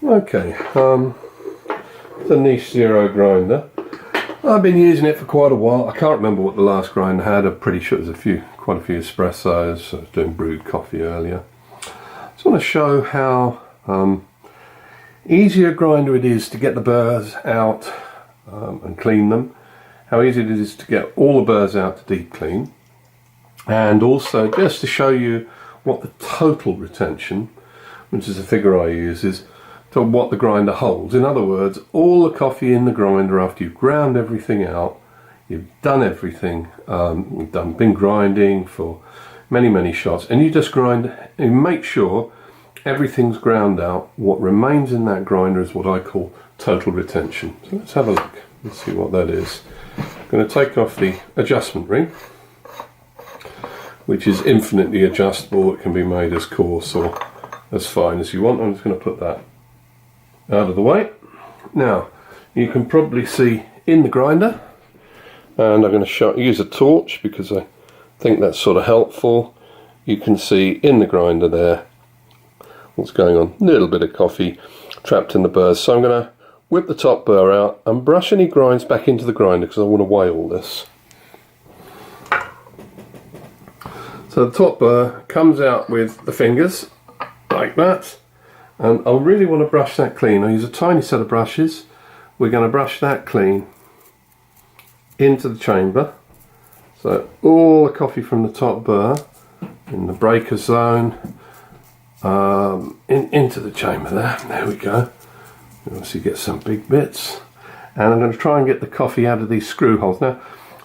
Okay, it's a niche zero grinder. I've been using it for quite a while. I can't remember what the last grinder had. I'm pretty sure there's quite a few espressos. I was doing brewed coffee earlier. I just want to show how easy a grinder it is to get the burrs out and clean them. How easy it is to get all the burrs out to deep clean. And also just to show you what the total retention, which is a figure I use, is to what the grinder holds. In other words, all the coffee in the grinder after you've ground everything out, you've done everything, you've been grinding for many shots, and you just grind and make sure everything's ground out. What remains in that grinder is what I call total retention. So let's have a look and see what that is. I'm going to take off the adjustment ring, which is infinitely adjustable. It can be made as coarse or as fine as you want. I'm just going to put that out of the way. Now you can probably see in the grinder, and I'm going to use a torch because I think that's sort of helpful. You can see in the grinder there what's going on. A little bit of coffee trapped in the burrs. So I'm going to whip the top burr out and brush any grinds back into the grinder because I want to weigh all this. So the top burr comes out with the fingers like that, and I really want to brush that clean. I use a tiny set of brushes. We're going to brush that clean into the chamber. So all the coffee from the top burr in the breaker zone into the chamber there. There we go. You obviously get some big bits. And I'm going to try and get the coffee out of these screw holes. Now,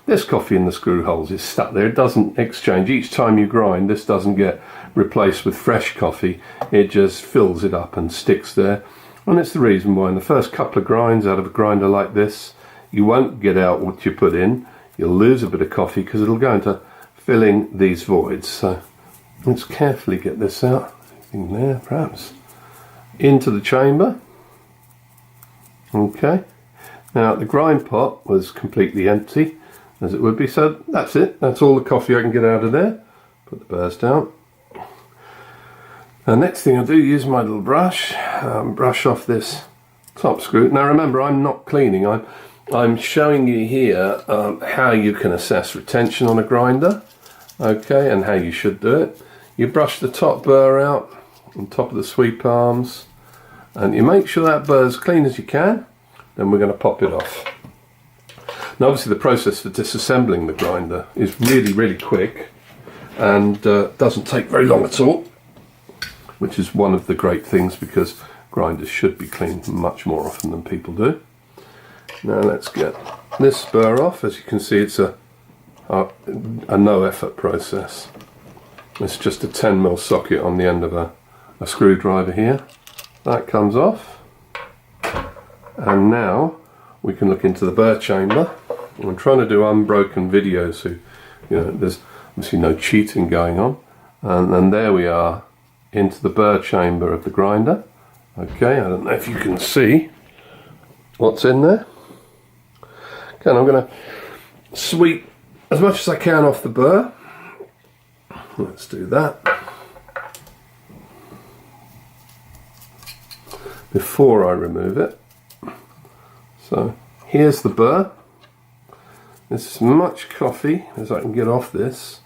this coffee in the screw holes is stuck there. It doesn't exchange. Each time you grind, this doesn't get replaced with fresh coffee. It just fills it up and sticks there. And it's the reason why in the first couple of grinds out of a grinder like this, you won't get out what you put in. You'll lose a bit of coffee because it'll go into filling these voids. So let's carefully get this out. Anything there, perhaps. Into the chamber. Okay. Now the grind pot was completely empty, as it would be, so that's it. That's all the coffee I can get out of there. Put the burrs down. The next thing I do, use my little brush, brush off this top screw. Now remember, I'm not cleaning. I'm showing you here how you can assess retention on a grinder, okay, and how you should do it. You brush the top burr out on top of the sweep arms, and you make sure that burr is clean as you can. Then we're going to pop it off. Now obviously the process for disassembling the grinder is really quick and doesn't take very long at all, which is one of the great things because grinders should be cleaned much more often than people do. Now let's get this burr off. As you can see, it's a no effort process. It's just a 10mm socket on the end of a screwdriver here. That comes off. And now we can look into the burr chamber. I'm trying to do unbroken videos, so there's obviously no cheating going on. And there we are, into the burr chamber of the grinder. Okay, I don't know if you can see what's in there. Okay, and I'm going to sweep as much as I can off the burr. Let's do that. Before I remove it. So here's the burr. This is as much coffee as I can get off this.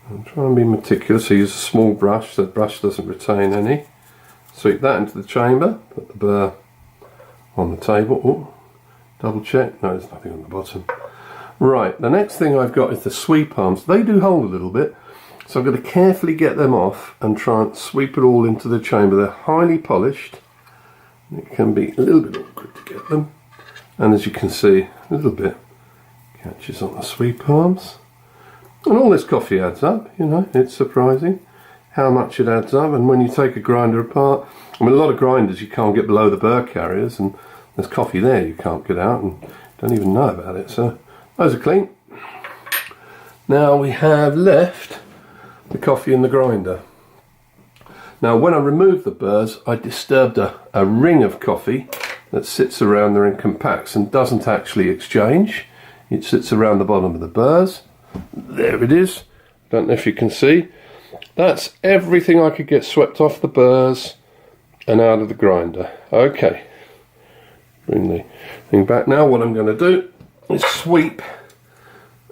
I'm trying to be meticulous. I use a small brush so the brush doesn't retain any. Sweep that into the chamber. Put the burr on the table. Ooh, double check. No, there's nothing on the bottom. Right, the next thing I've got is the sweep arms. They do hold a little bit, so I'm going to carefully get them off and try and sweep it all into the chamber. They're highly polished. It can be a little bit awkward to get them. And as you can see, a little bit catches on the sweep arms. And all this coffee adds up, it's surprising how much it adds up. And when you take a grinder apart, a lot of grinders you can't get below the burr carriers, and there's coffee there you can't get out and don't even know about it. So those are clean. Now we have left the coffee in the grinder. Now when I removed the burrs, I disturbed a ring of coffee that sits around there and compacts and doesn't actually exchange. It sits around the bottom of the burrs. There it is. Don't know if you can see. That's everything I could get swept off the burrs and out of the grinder. Okay, bring the thing back. Now what I'm going to do is sweep,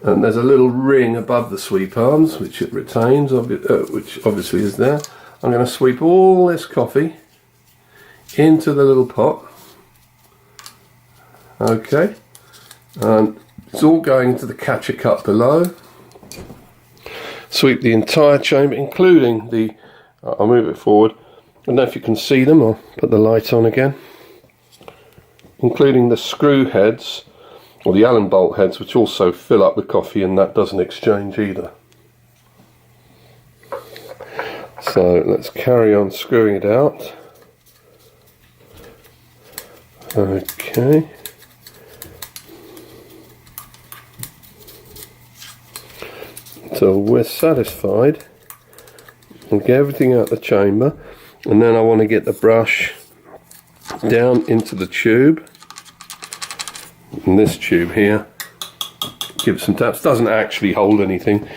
and there's a little ring above the sweep arms which it retains, which obviously is there. I'm going to sweep all this coffee into the little pot. Okay, and it's all going to the catcher cup below. Sweep the entire chamber, including the, I'll move it forward, I don't know if you can see them, I'll put the light on again, including the screw heads, or the Allen bolt heads, which also fill up with coffee, and that doesn't exchange either. So let's carry on screwing it out. Okay. So we're satisfied. I'll get everything out of the chamber, and then I want to get the brush down into the tube. And this tube here, give it some taps. Doesn't actually hold anything,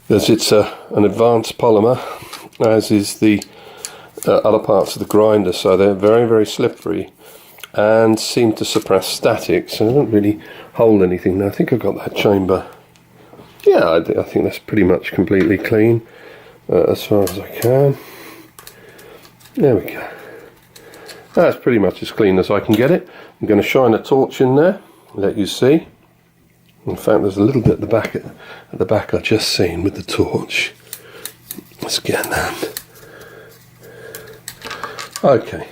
as it's an advanced polymer, as is the other parts of the grinder, so they're very, very slippery and seem to suppress static, so they don't really hold anything. Now I think I've got that chamber. Yeah, I think that's pretty much completely clean, as far as I can. There we go. That's pretty much as clean as I can get it. I'm going to shine a torch in there, let you see. In fact, there's a little bit at the back I've just seen with the torch. Let's get that. Okay.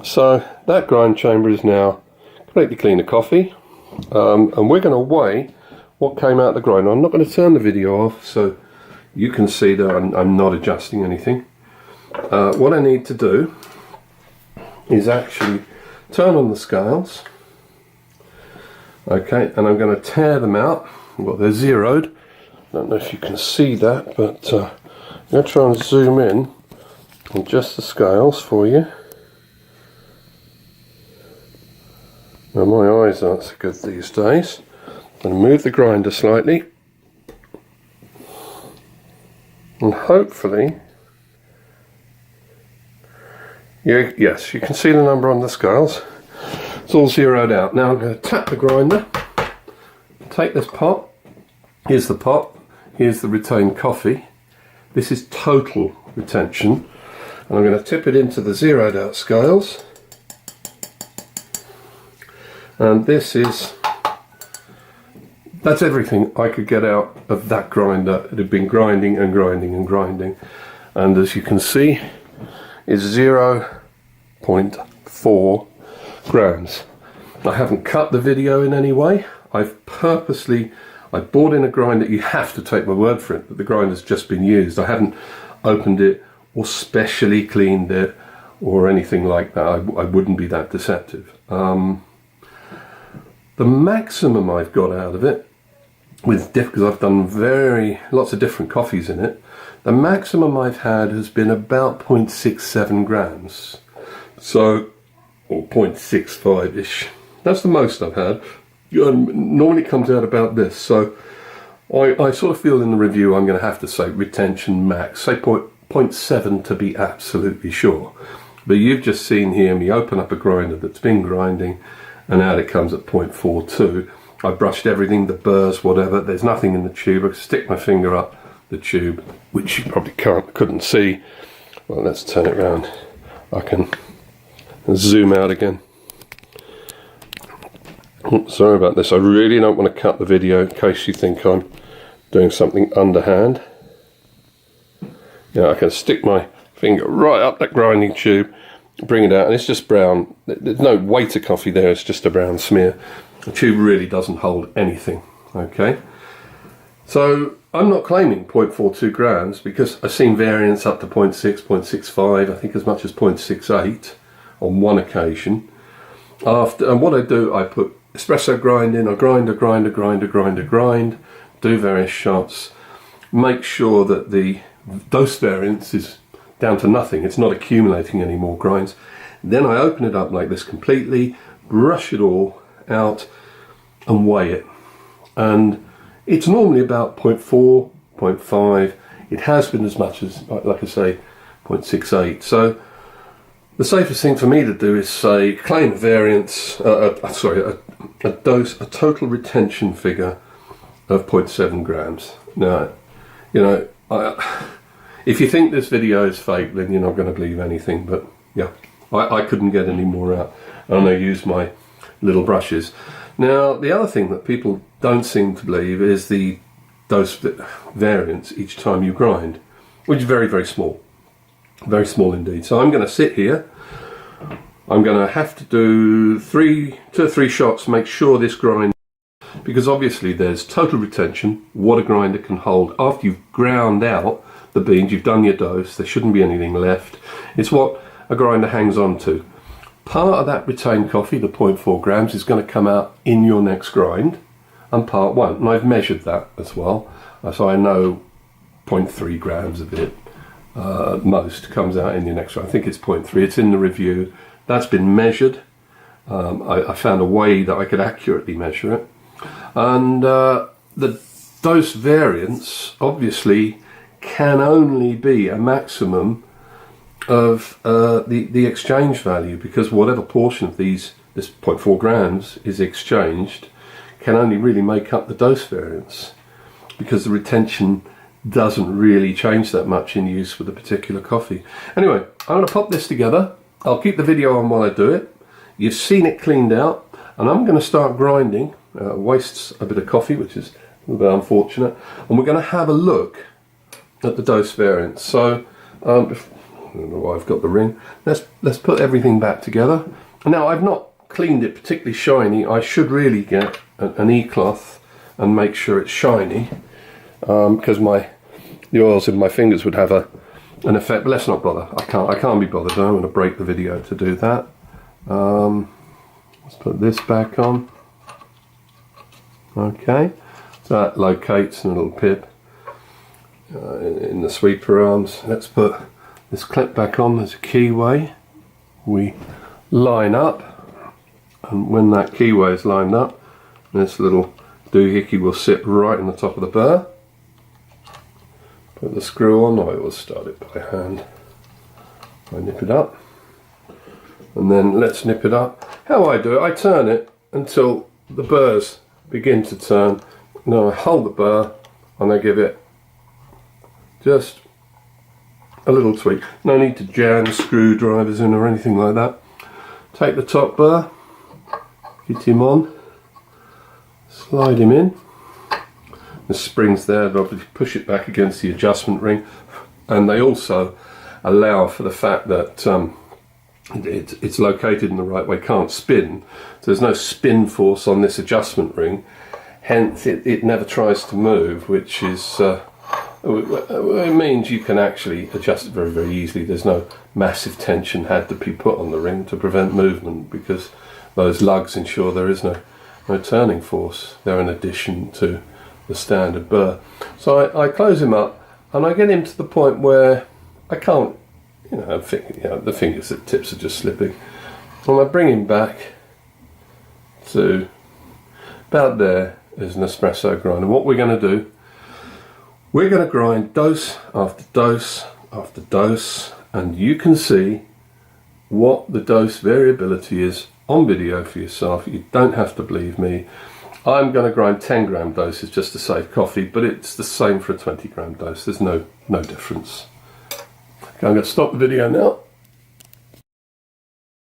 So that grind chamber is now completely clean of coffee, and we're going to weigh what came out of the grinder. I'm not going to turn the video off so you can see that I'm not adjusting anything. What I need to do is actually turn on the scales. Okay, and I'm going to tear them out. Well, they're zeroed. I don't know if you can see that, but I'm going to try and zoom in on just the scales for you. Now my eyes aren't so good these days. I'm going to move the grinder slightly, and hopefully, yes, you can see the number on the scales. It's all zeroed out. Now I'm going to tap the grinder, take this pot. Here's the pot, here's the retained coffee. This is total retention, and I'm going to tip it into the zeroed out scales, and that's everything I could get out of that grinder. It had been grinding and grinding and grinding, and as you can see, is 0.4 grams. I haven't cut the video in any way. I bought in a grinder. You have to take my word for it that the grinder's just been used. I haven't opened it or specially cleaned it or anything like that. I wouldn't be that deceptive. The maximum I've got out of it, because I've done lots of different coffees in it, the maximum I've had has been about 0.67 grams. So, or 0.65-ish. That's the most I've had. Normally it comes out about this. So I sort of feel in the review I'm going to have to say retention max. Say 0.7 to be absolutely sure. But you've just seen here me open up a grinder that's been grinding, and out it comes at 0.42. I brushed everything, the burrs, whatever. There's nothing in the tube. I can stick my finger up the tube, which you probably couldn't see. Well, let's turn it around. I can zoom out again. Oh, sorry about this. I really don't want to cut the video in case you think I'm doing something underhand. I can stick my finger right up that grinding tube, bring it out, and it's just brown. There's no weight of coffee there, it's just a brown smear. The tube really doesn't hold anything. Okay, so I'm not claiming 0.42 grams because I've seen variants up to 0.6, 0.65, I think as much as 0.68 on one occasion. And what I do, I put espresso grind in, I grind, do various shots, make sure that the dose variance is down to nothing, it's not accumulating any more grinds. Then I open it up like this completely, brush it all out and weigh it, and it's normally about 0.4, 0.5. It has been as much as, like I say, 0.68. So The safest thing for me to do is say claim a variance, a total retention figure of 0.7 grams. Now, you know, if you think this video is fake, then you're not going to believe anything. But yeah, I couldn't get any more out, and I used my little brushes. Now, the other thing that people don't seem to believe is the dose variance each time you grind, which is very, very small. Very small indeed. So I'm going to sit here. I'm going to have to do 2 or 3 shots, make sure this grind, because obviously there's total retention, what a grinder can hold. After you've ground out the beans, you've done your dose, there shouldn't be anything left. It's what a grinder hangs on to. Part of that retained coffee, the 0.4 grams, is going to come out in your next grind, and part won't. And I've measured that as well, so I know 0.3 grams of it most comes out in your next grind. I think it's 0.3. It's in the review. That's been measured. I found a way that I could accurately measure it. And the dose variance obviously can only be a maximum of the exchange value, because whatever portion of this 0.4 grams is exchanged can only really make up the dose variance, because the retention doesn't really change that much in use with a particular coffee. Anyway, I'm going to pop this together. I'll keep the video on while I do it. You've seen it cleaned out, and I'm going to start grinding. Wastes a bit of coffee, which is a little bit unfortunate, and we're going to have a look at the dose variance. So I don't know why I've got the ring. Let's put everything back together. Now, I've not cleaned it particularly shiny. I should really get an e-cloth and make sure it's shiny, because the oils in my fingers would have an effect. But let's not bother. I can't be bothered. I'm going to break the video to do that. Let's put this back on. Okay, so that locates in a little pip in the sweeper arms. Let's put this clip back on. There's a keyway. We line up, and when that keyway is lined up, this little doohickey will sit right in the top of the burr. Put the screw on. I always start it by hand. I nip it up, and then let's nip it up. How I do it, I turn it until the burrs begin to turn. Now I hold the burr and I give it just a little tweak. No need to jam screwdrivers in or anything like that. Take the top burr, get him on, slide him in. The springs there, obviously push it back against the adjustment ring, and they also allow for the fact that it's located in the right way, can't spin, so there's no spin force on this adjustment ring, hence it never tries to move, which is it means you can actually adjust it very, very easily. There's no massive tension had to be put on the ring to prevent movement, because those lugs ensure there is no turning force. They're in addition to the standard burr. So I close him up, and I get him to the point where I can't, the fingers, the tips are just slipping, and I bring him back to about there as an espresso grinder. What we're going to do, we're going to grind dose after dose after dose, and you can see what the dose variability is on video for yourself. You don't have to believe me. I'm going to grind 10 gram doses just to save coffee, but it's the same for a 20 gram dose. There's no difference. Okay, I'm going to stop the video now.